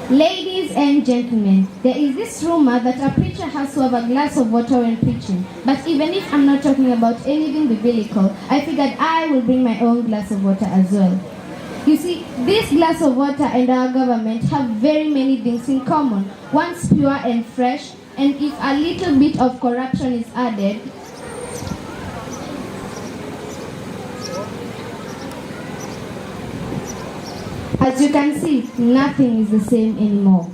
Ladies and gentlemen, there is this rumor that a preacher has to have a glass of water when preaching. But even if I'm not talking about anything biblical, I figured I will bring my own glass of water as well. You see, this glass of water and our government have very many things in common. One's pure and fresh, and if a little bit of corruption is added, as you can see, nothing is the same anymore.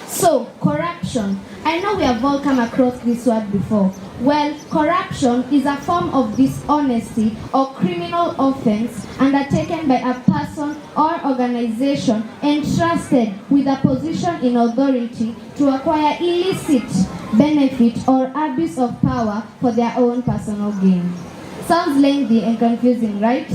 So, corruption. I know we have all come across this word before. Well, corruption is a form of dishonesty or criminal offense undertaken by a person or organization entrusted with a position in authority to acquire illicit benefit or abuse of power for their own personal gain. Sounds lengthy and confusing, right?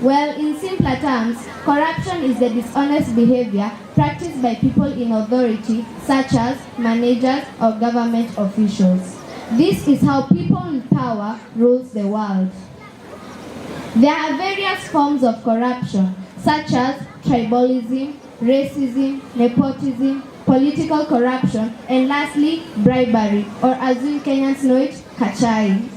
Well, in simpler terms, corruption is the dishonest behavior practiced by people in authority, such as managers or government officials. This is how people with power rules the world. There are various forms of corruption, such as tribalism, racism, nepotism, political corruption, and lastly, bribery, or as you Kenyans know it, kachai.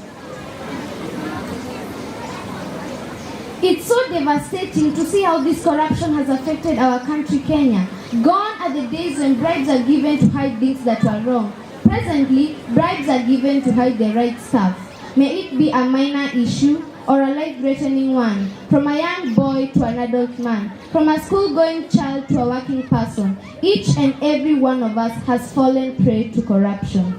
It's so devastating to see how this corruption has affected our country, Kenya. Gone are the days when bribes are given to hide things that were wrong. Presently, bribes are given to hide the right stuff. May it be a minor issue or a life-threatening one, from a young boy to an adult man, from a school-going child to a working person. Each and every one of us has fallen prey to corruption.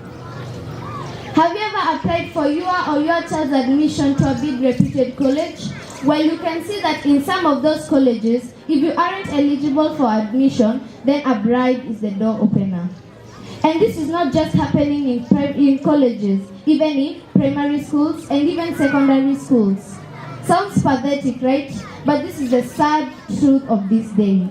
Have you ever applied for your or your child's admission to a big reputed college? Well, you can see that in some of those colleges, if you aren't eligible for admission, then a bribe is the door opener. And this is not just happening in colleges, even in primary schools and even secondary schools. Sounds pathetic, right? But this is the sad truth of these days.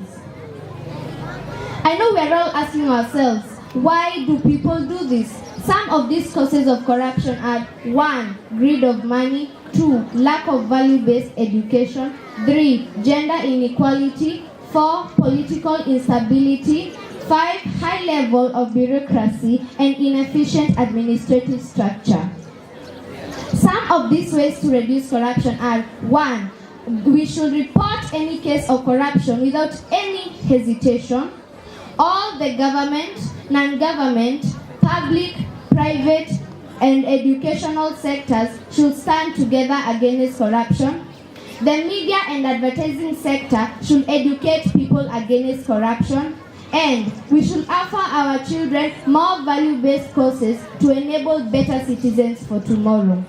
I know we're all asking ourselves, why do people do this? Some of these causes of corruption are 1. Greed of money, 2. Lack of value-based education, 3. Gender inequality, 4. Political instability, 5. High level of bureaucracy and inefficient administrative structure. Some of these ways to reduce corruption are 1. We should report any case of corruption without any hesitation. All the government, non-government, public, private, and educational sectors should stand together against corruption. The media and advertising sector should educate people against corruption. And we should offer our children more value-based courses to enable better citizens for tomorrow.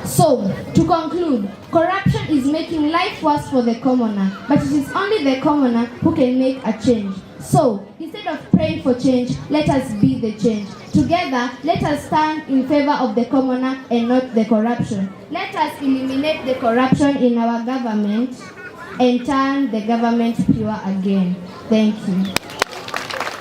So, to conclude, corruption is making life worse for the commoner, but it is only the commoner who can make a change. So, instead of praying for change, let us be the change. Together, let us stand in favor of the commoner and not the corruption. Let us eliminate the corruption in our government and turn the government pure again. Thank you.